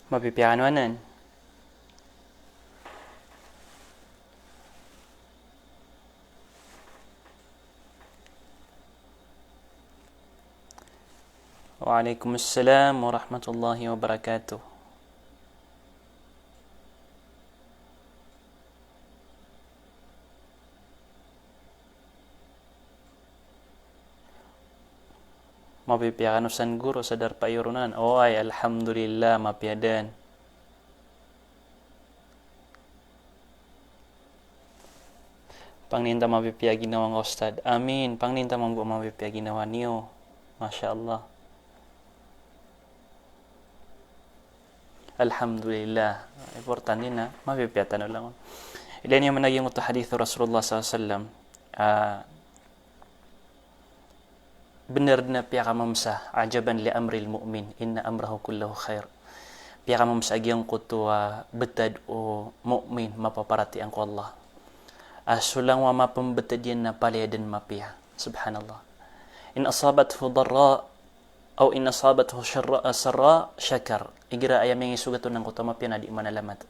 Mapipiyakan wanan. Waalaikumsalam warahmatullahi wabarakatuh. Mapipiyakan usan guru sadar payurunan. Ay, alhamdulillah mapiadan. Pangninta mapipiyag ginawa nga ustad. Amin. Pangninta mambu mapipiyag ginawa niyo. Masya Allah. Alhamdulillah. Importante na. Mapipiyatan lang. Ilan yung managing ito hadith Rasulullah SAW. Benar na piyaka mamsa. Ajaban li amril mu'min. Inna amrahu kullahu khair. Piyaka mamsa agyang kutuwa betad o mu'min mapaparati ang ko Allah. Sulang wa mapambetad yan na palya dan mapiya. Subhanallah. In asabathu darra o in asabathu sarra syakar. Igira ayam yang isugat ng kuta mapiya na di manalamat.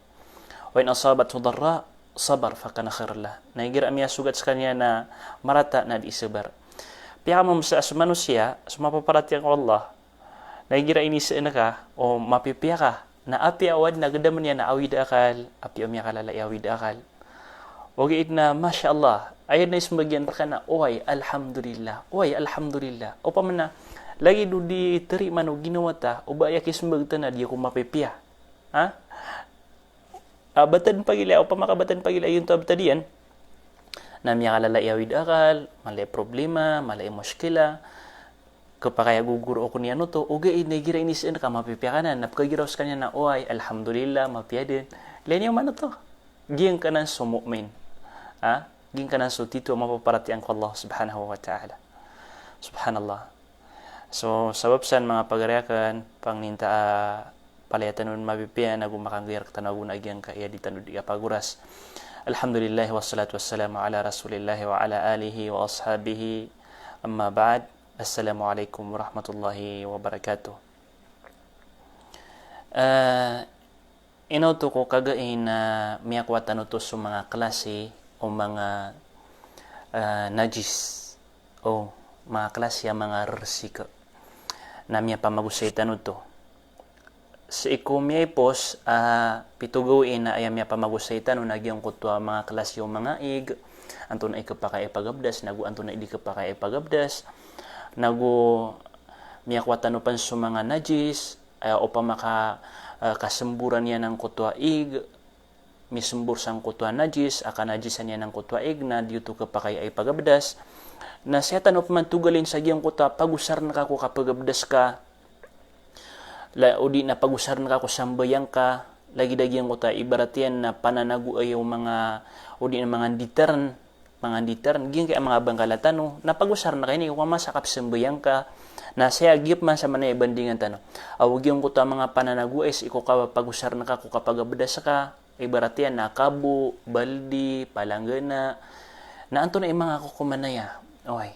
O in asabathu darra sabar fakana khairullah. Na igira amya sugat sa kanya na marata na di sabar. Piyaka mamsa sa manusia, sumapaparati ang Allah. Na igira inisa na ka o mapipiya ka. Na api awad na gadaman niya na awid akal. Api amya kalala awid akal. Wagi na, Masya Allah, ayun na ismagyan ka na, oy, alhamdulillah, o pa man na, lagi do di teri mano ginawa ta, o ba ayak ismag ta na, di ako mapipiya. Ha? Batan pagila, o pa makabatan pagila, yun tab tadiyan, na miya kalala iawid akal, malay problema, malay muskila, kapakaya guguro ako niya no to, o ga gira inisin ka, mapipiya ka na, napakagiraws ka niya na, oy, alhamdulillah, mapiya din. Lain yung mano to, giyang ka na sumu'min. Gin ka na so tito mapaparati ang Allah subhanahu wa ta'ala. Subhanallah. So, sabab san mga pagariakan, pangninta palayatan nun mabipiyan na gumakanggiyak tanagun agyang kaya di tanud paguras. Alhamdulillah wassalatu wassalamu ala rasulillahi wa ala alihi wa ashabihi. Amma ba'd. Assalamualaikum warahmatullahi wabarakatuh. Inuto ko kagain na miyakwatan ito sa mga klase o mga najis o mga klase mga resika na miya pamagusaitan ito. Sa ikumiyay pos, pitugawin na ayam miya pamagusaitan o nagyang kutwa mga klase o mga ig, anto na ikapakaipagabdas, nagu anto na hindi kapakaipagabdas, nagu miyakwatan o pan sa mga najis, o pa maka kasemburan niya ng kutwa ig, misembur sang kutwa najis, akan najisan niya ng kutwa ig na dito kapakay ay pagabdas, na siya tanop man tugalin sa giyang kutwa, pagusar na kako kapagabdas ka, o di na pagusar na kako sambayang ka, lagi dagyang kutwa, ibarat yan na pananagu ay yung mga, o di na mga diteran, giyang kaya mga bangkalatan, no, na pagusar na kayo, kung masakap sambayang ka, na siya gip man sa manay bandingan tanong. Awag yung kutwa mga pananagu ay iko ka pagusar na kako kapagabdas ka, ibarat yan na kabu, baldi, palanggana, na anto na yung mga kukumanaya. Okay.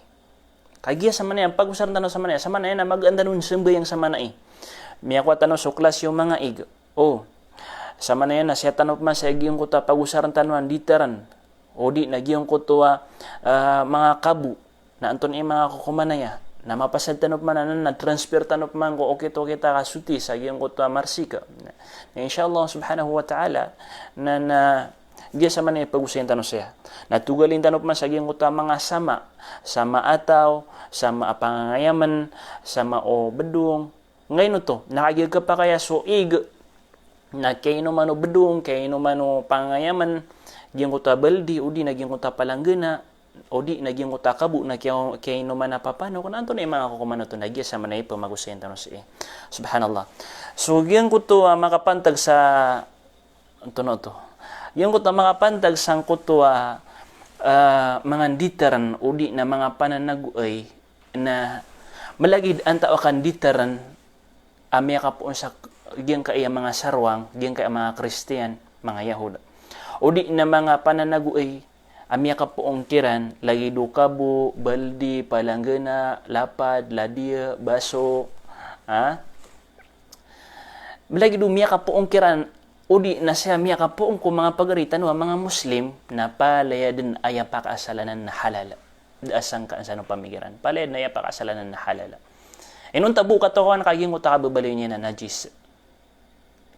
Kagiya sa manaya, pag-usar tanong sa manaya na mag-anda nun simbayang sa manay. Miyakwa tanong suklas yung mga ig. Sa manaya na siya tanong man sa igiyong kuta, pag-usaran tanong diteran. O di, nagyong kutuwa mga kabu, na anto na yung mga kukumanaya. Na mapasad tanop man na transfer tanop man ko okay ta kasuti sa giyang kutwa marsika na inshallah subhanahu wa ta'ala na giya sa man pag-usayan tanong siya na tugalin tanop man sa giyang kutwa mga sama ataw, sama apangangayaman, sama o bedung ngayon to nakagiyag ka pa kaya so ig na kayo man o bedung, kayo man o pangangayaman giyang kutwa baldi o di na giyang kutwa palanggana o di naging utakabu na kaya naman napapano kung anto na yung mga kukumano to nagya sa manay pa magusayin tanong siya. Subhanallah. So yung ko to makapantag sa ito no to. Yung ko to makapantag sang ko to mga diteran o di na mga pananaguay na malagid ang tao kan diteran amya ka po sa giyang kaya mga sarwang, giyang kaya mga Kristiyan, mga Yahuda. O di na mga pananaguay amya ka poong tiran, lagi do kabu, baldi, palanggana, lapad, ladia, baso, Lagi do miya ka poong kiran, udi na siya miya ka poong ko mga pagaritan wa mga Muslim na palaya din aya pakasalanan na halala. Daasang ka sa pamigiran. Palaya na aya pakasalanan na halala. Inun tabu ka to kan kaging uta babaliw niya na najis.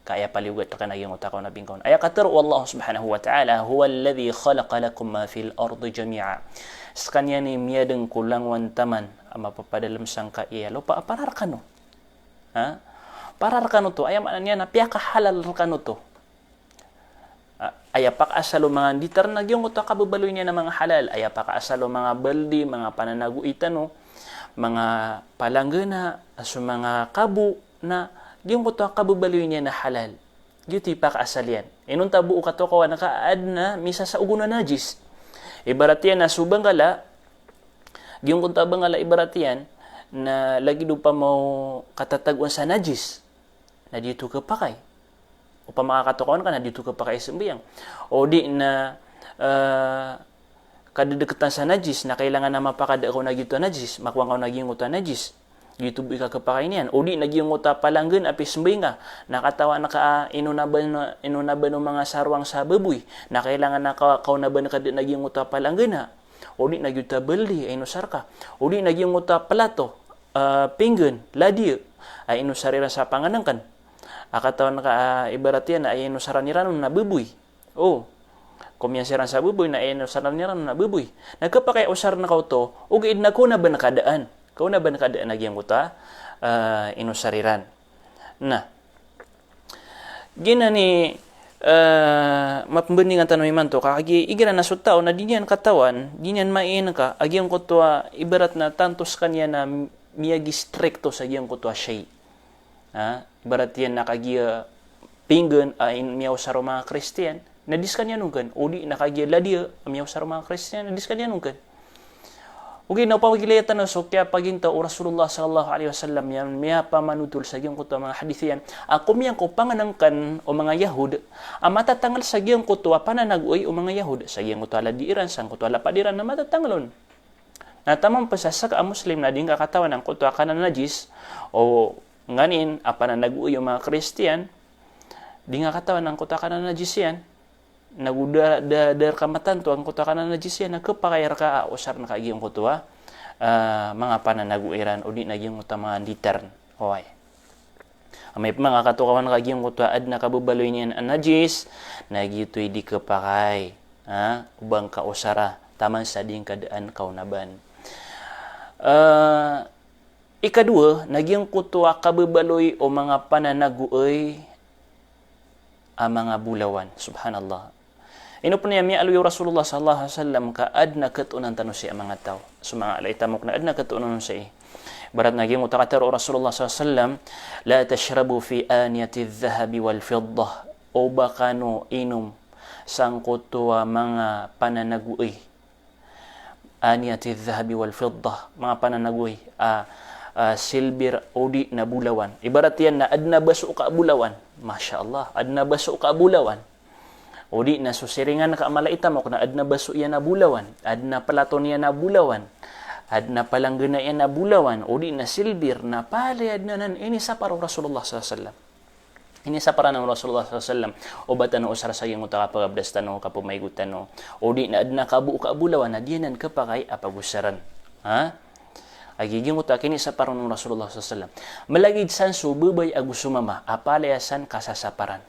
Kaya paliwat ka naging uta ko na bingkaw. Aya kater wallahu subhanahu wa ta'ala huwa alladhi khalaqa lakum ma fil ardi jami'a. Sa kanya ni miyadeng kulang wantaman ama papadalam sang ka iya lupa parar kano. Ha? Parar kano to aya man niya na piya ka halal kano to. Aya pa asalo mga ditar nagyong uta ka babaliw niya na mga halal. Aya pa asalo mga baldi, mga pananaguitan no. Mga palanggana, aso mga kabu na yung kuto kabubaliw niya na halal. Yuti pa kaasal yan. Inun tabu ka to kawa nakaad na misa sa ugo na najis. Ibarat yan na subang gala, yung kuntabang gala ibarat yan na lagi do pa mo katatagwan sa najis. Na dito ka pakay. O pa makakatukawan ka na dito ka pakay sembiyang. O di na kadedekatan sa najis na kailangan na mapakada ko na gito najis, makuha ka naging uta najis. Gito bi ka kapakain yan. O di naging uta palanggan apis mbinga, nakatawa na ka inunaban ng mga sarwang sa baboy, na kailangan na kaunaban ka naging uta palanggan na. O di naging uta baldi ay inusar ka. O di naging uta palato, pinggan, ladi ay inusariran sa panganangkan. Akatawan ka ibarat yan ay inusaran niran na baboy. O kumyansiran sa buboy na inusaran niya na buboy. Nagkapakay usar na kauto, ugiid na ko na ba nakadaan? Kau na ba nakadaan nagyang kuta inusariran. Na, gina ni mapambandingan tanong iman to, kagi igira na sutaw na dinyan katawan, dinyan main ka, agyang kutua ibarat na tantos kanya na miyagi stricto sa agyang kutua siya. Ibarat yan na kagi pinggan miyaw sa mga Kristiyan, nadis kanya nungkan. O di nakagyala dia, miyaw sa mga Kristiyan, nadis kanya nungkan. Ugin na pagigilatan na so, kaya paginta o Rasulullah sallallahu alaihi wasallam yan, miya pa manutul sa giyang kuto mga hadith yan. Ako miyang ko panganangkan o mga Yahud, matatangal sa giyang kuto, pananagoy o mga Yahud, sa giyang kuto aladiran, sang kuto alapadiran na matatangalon. Natamang pasasaka ang Muslim na din kakatawan ng kuto kanan najis, o nganin, pananagoy o mga Kristiyan, di nga katawan ng kuto kanan najis yan, nagudar kamatan to ang kuta kana najis yan nagkapakayar ka usar na kagiyong kutua mga pananaguiran o di naging utama liter hoy may mga katukawan kagiyong kutua ad na kabubaloy niyan ang najis nagitoy di kapakay ubang ka usara taman sa ding kadaan kaunaban ikadua naging kutua kabubaloy o mga pananaguoy ang mga bulawan subhanallah. Ino po niya aluyo Rasulullah sallallahu alaihi wasallam ka adna katunan tanu si mga tao. So mga alaitamok na adna katunan sa barat naging utakatero Rasulullah sallallahu alaihi wasallam la tashrabu fi aniyati adh-dhahabi wal fiddah o bakano inom sang kutua mga pananaguy. Aniyati adh-dhahabi wal fiddah mga pananaguy silver o di na bulawan. Ibarat yan na adna baso ka bulawan. Masya Allah, adna baso ka bulawan. O di na susiringan ka malaita mo na adna baso yan na bulawan, adna palaton yan na bulawan, adna palanggana yan na bulawan, o di na silbir na pali adna nan ini sa para Rasulullah sallallahu alaihi wasallam. Ini sa para ng Rasulullah sallallahu alaihi wasallam o bata no usara sa yung utaka-pagabdas tano kapumaygutan no. O di na adna kabu ka bulawan na diyanan ka pa kay apagusaran. Agiging utak ini sa para ng Rasulullah sallallahu alaihi wasallam. Malagid san sububay agusumama apalayasan kasasaparan.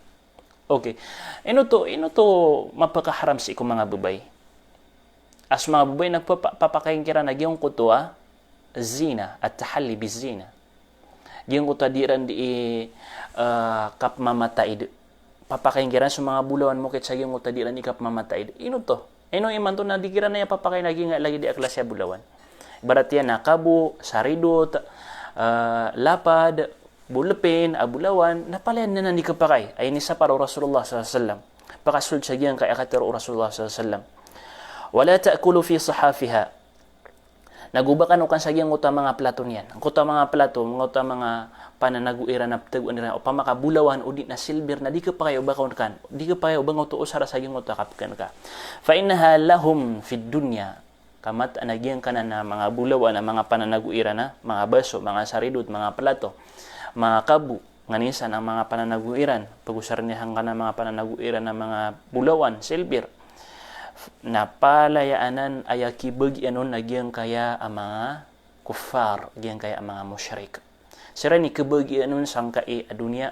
Okay. Ino to mapakaharam si ikong mga babay. As mga babay nagpapakain kira na giyong kutua zina at tahalli bizina. Giyong kutua diran di kap mamataid. Papakain kira sa mga bulawan mo kit sa giyong kutua diran di kap mamataid. Ino to? Ino iman to na di kira na yung papakain lagi nga lagi di aklasya bulawan. Barat yan na kabu, saridot, lapad, bulpin, abulawan, napalayan na nandi kapakay. Ay ni sa para Rasulullah sallallahu alaihi wasallam. Pakasul siya giyang kay akatero Rasulullah sallallahu alaihi wasallam. Wala ta'kulu fi sahafiha. Nagubakan kan sa giyang uta mga platon yan. Ang kuta mga plato, mga pananaguiran na taguan nila o pamakabulawan o di na silver na di ka pa kayo bakon kan. Di ka pa kayo bang uto usara sa giyang uta kapkan ka. Fa innaha lahum fid dunya kamat anagyan ka na mga bulawan na mga pananaguiran na mga baso, mga saridot, mga plato, mga kabu Nganisan ang mga pananaguiran, pag-usarnihan ka ng mga pananaguiran ng mga bulawan, silbir, na palayaanan ay kibagyanon na giyang kaya ang mga kuffar, giyang kaya ang mga musyrik. Sira ni kibagyanon sang kai adunya,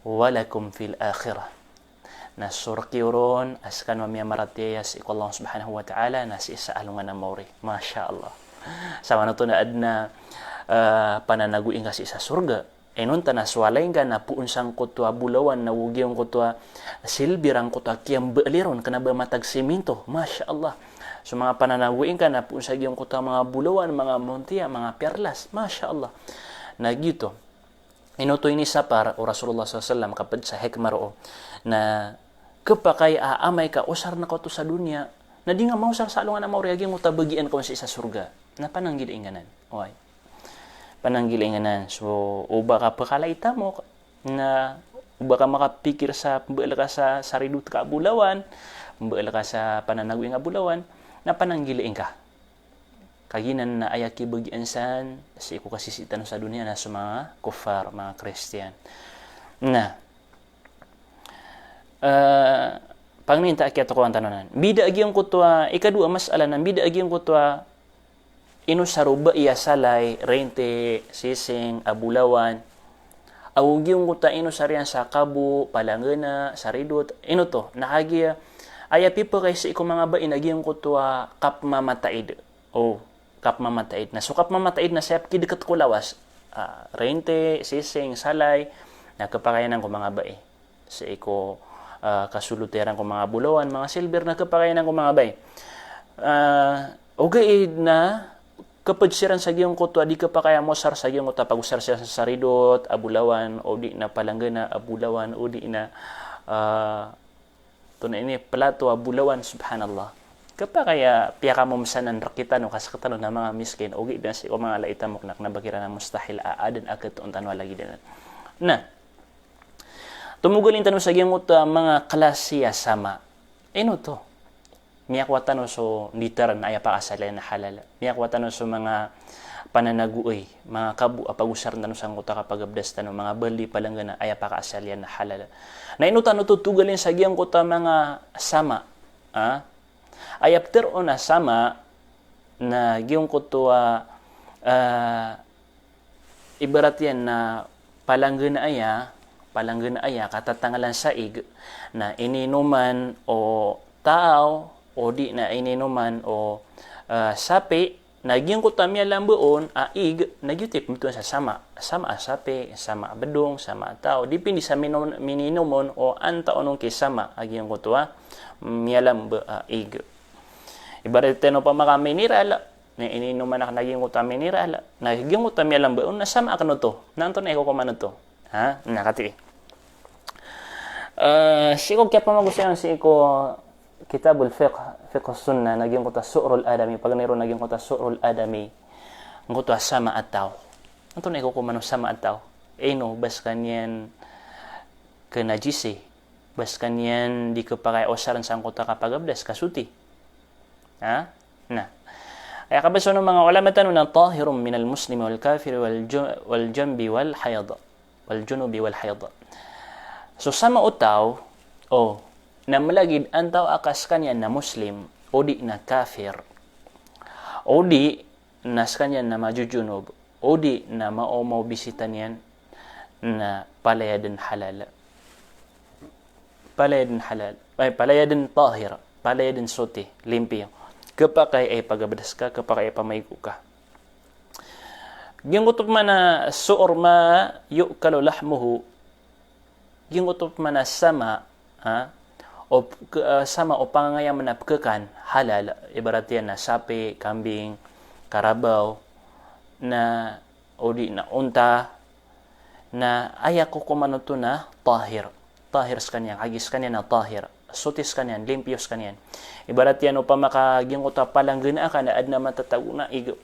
walakum fil akhirah. Na surkiuron, askan mamaya maratiyas iko Allah subhanahu wa ta'ala, na si isa alungan na mauri. Masya Allah. Sama na to na adna pananaguin kasi sa surga. Enon ta naswalay nga na puun sang kutwa bulawan na wugyong kutwa silbirang kutwa kiyang baaliron kana ba matag siminto. Masya Allah. So mga pananaguin ka na puun sa giyong kutwa mga bulawan, mga montiya, mga perlas. Masya Allah. Nagyuto. Inuto ini sa para o Rasulullah SAW kapag sa hekmaro na kapakay aamay ka usar na ko to sa dunya na di nga mausar sa alungan na mauriyagin mo tabagian ko sa isa surga. Na pananggilinganan. Okay. Pananggilinganan. So, uba ka pakalaita mo na uba ka makapikir sa pambaala ka sa saridut ka bulawan, pambaala ka sa pananaguing nga bulawan, na pananggiling ka. Kaginan na ayaki bagian san, kasi ko kasisitan sa dunia na sa mga kuffar, mga Christian. Na, pangninta akyat ko ang tanonan. Bida agyong kutwa, ikadua mas alanan, bida agyong kutwa, ino saruba iya salay, rente, sising, abulawan. Awugyong kuta ino sarian sa kabu, palangana, saridot. Ino to, nakagiya. Aya pipa kay sa iko mga ba inagyong kutwa kapmamataid. Oh, kapmamataid na. So kapmamataid na sayap kidikat ko lawas. Rente, sising, salay, nakapakayanan ko mga ba sa iko kasuluteran ko mga bulawan, mga silver, nakapakayanan ko mga ba okay na kapag siran sa giyong kutwa, di ka pa kaya mo sar sa giyong kutwa, pag-usar siya sa saridot, abulawan, o di na palanggana, abulawan, o di na na ini, plato, abulawan, subhanallah. Kapag kaya piyaka mo masanan rakita no kasakatan na mga miskin, o di na si o mga laitamok na nabakira na mustahil aadan agad to tanwa lagi din. Na, tumugalin tanong sa giyong kutwa, mga klasiya sama. Ino to? Miyakwatan so literal na aya pa kasalan na halal. Miyakwatan so mga pananaguoy, mga kabu apag-usar na sang kuta kapag abdas tanong mga bali palangga na aya pa kasalan na halal. Na inutan tutugalin sa giyang kuta mga sama. Ayapter o na sama na giyong kuta ibarat yan na palangga na aya katatangalan saig na ininuman o tao o di na ininuman o sapi, nagyang kutamya lambuon, aig, nagyutip mo sa sama. Sama sapi, sama bedong, sama tao. Dipindi sa mininumon o antaonong kisama, agyang kutwa, miyalam aig. Ibarat no pa maka mineral, na ininuman na nagyang kutwa mineral, nagyang kutwa miyalam buon, nasama ka no to. Nanto na iko kumano to. Ha? Nakati. Siko kaya pa magusayan si iko Kitabul Fiqh Sunnah, naging kuta Su'rul Adami. Pag nero naging kuta Su'rul Adami, ang kuta sama at tao. Ito na ikukumano sama at tao. No, bas kanyan kanajisi. Bas kanyan di ka pa kaya osaran sa ang kuta kapag abdas, kasuti. Ha? Na. Kaya kabaso ng mga ulamatan na tahirum minal muslimi wal kafiri wal jambi wal hayada. Wal junubi wal hayada. So sama o tao, na malagid antaw akas kanya na Muslim o di na kafir o di nas kanya na majujunob o di na maomaw bisitan yan na palayadan halal palayadan tahir, palayadan suti, limpyo kapakay ay pagabadas ka, kapakay ay pamaygo ka. Gingutup man na suor ma yu'kalu lahmuhu, gingutup man na sama o sama o pangangayam na pagkakan halal, ibarat yan na sapi, kambing, karabaw, na o di na unta, na ayak ko kumano to na tahir kanyan, agis kanyan na tahir, sutis kanyan, limpios kanyan. Ibarat yan o pamakaging uta palang gina ka na ad na matatago na igo.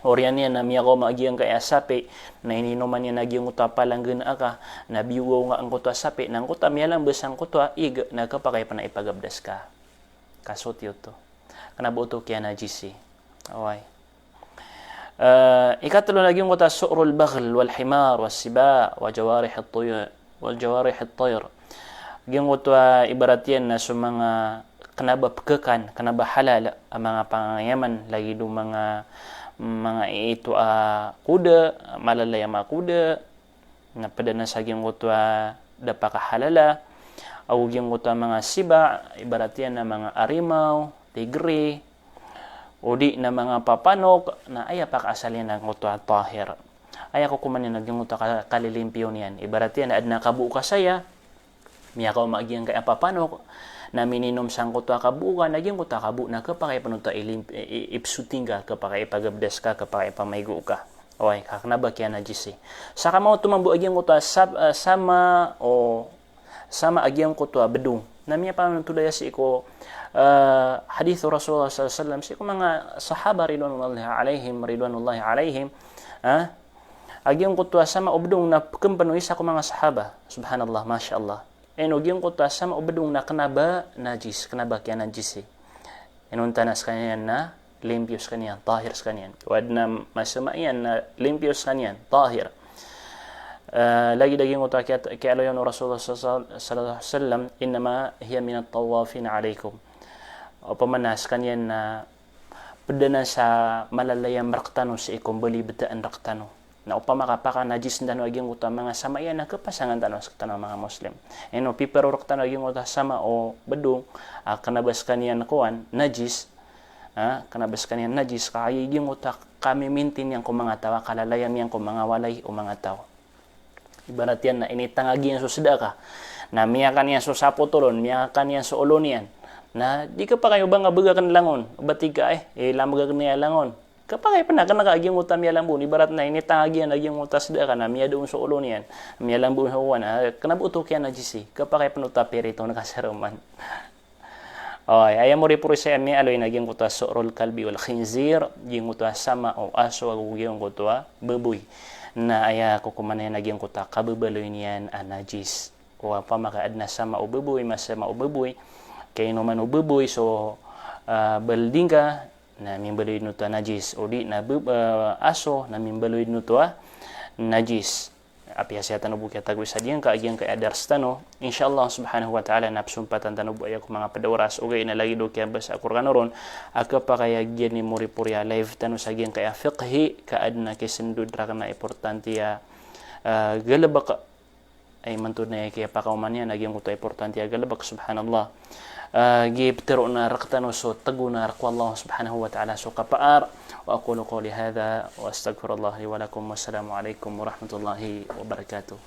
Oriyan yan na miya ko maagyang kaya sapi, na ininuman yan nagyang uta palang gina ka, na biwo nga ang kutwa sapi, nang kuta miya lang besang kutwa, igo, nagkapakay pa na ipagabdas ka. Kasot yun to. Kanabuto kaya na GC. Okay. ikatlo lagi ko ta su'rul baghl wal himar was siba wa jawarih at-tuyur wal jawarih at-tayr. Gyung ko ibarat yan na sa mga kanaba pekakan, kanaba halal ang mga pangayaman lagi do mga ito kuda, malalaya mga kuda na padana sa gyung ko dapa ka halala o gyung ko mga siba ibarat yan na mga arimaw, tigre o di na mga papanok na aya pa kaasalin ng ko tahir. Aya ko kumanin nagyung ko kalilimpyo niyan. Ibarat yan na adna kabu ka saya miya ka umagyang kaya papanok na mininom sang kutwa kabukan nagyang kutwa kabu na kapakay panuta ipsuting ka kapakay pagabdas ka kapakay pamaygo ka okay kaknaba kaya na jisi saka mo tumambu agyang kutwa sama agyang kutwa bedung na miya pa tulaya si ko hadith Rasulullah sallallahu alaihi wasallam si ko mga sahaba ridwanullahi alaihim agyang kutwa sama ubdung na kempano isa ko mga sahaba subhanallah masyaallah yung kota sama ubedung na kanaba najis, kanaba kaya najis tanas kanyan na limpios kanyan, tahir kanyan. Wad na masama yan na limpios kanyan, tahir. Lagi-lagi kota kaya alayon Rasulullah sallallahu alaihi wasallam innama hiya minat tawafin alaikum. O pamanas kanyan na pedana sa malalayang raktano sa ikom bali betaan raktano. Na upama kapaka najis ndano agyang uta mga sama yan na kapasangan tano sa tanang mga Muslim. Eno pipero raktano agyang uta sama o bedung kanabas kaniyan kuan najis kanabas kaniyan najis kay agyang uta kami mintin yang ko mga tawa kalalayan yang ko mga walay o mga tawo. Ibarat yan na initangagi yan so sedaka na miyakan yan so sapo tulon miyakan yan so ulon yan na di ka pa kayo ba nga bagakan langon batiga lamagag niya langon kapag pa nakaaging utam miya lang ibarat na initangagi yan aging utas da ka na miya doon sa ulo niyan miya lang buon hawan kanabuto kaya na jisi kapag pa nuta perito nakasaruman okay ayam mo ripuri sa miya aloy naging utas su'rul kalbi wal khinzir ging utas sama o aso agugiyong kutua baboy na aya kukumanay naging kuta kababaloy niyan najis o pamakaad na sama o baboy masama o baboy kay no man o baboy so baldingka na mimbaloid no to najis o di na aso na mimbaloid no to najis api siya tanubo kaya tagwi sa diyan ka agyan kay adars tano insyaallah subhanahu wa ta'ala napsumpatan tanubo ay ko mga padawaras o gay na lagi do kaya basa Qur'an ron aka pa kaya gyan ni muripurya live tano sa agyan kaya fiqhi kaad na kisindud ra kana importante ya galabak ay mantud na kaya pa kauman yan agyan ko to importante ya galabak subhanallah جيبترو نار قتنو سو تقو نار الله سبحانه وتعالى سو قبار وأقول قولي هذا وأستغفر الله لي ولكم والسلام عليكم ورحمة الله وبركاته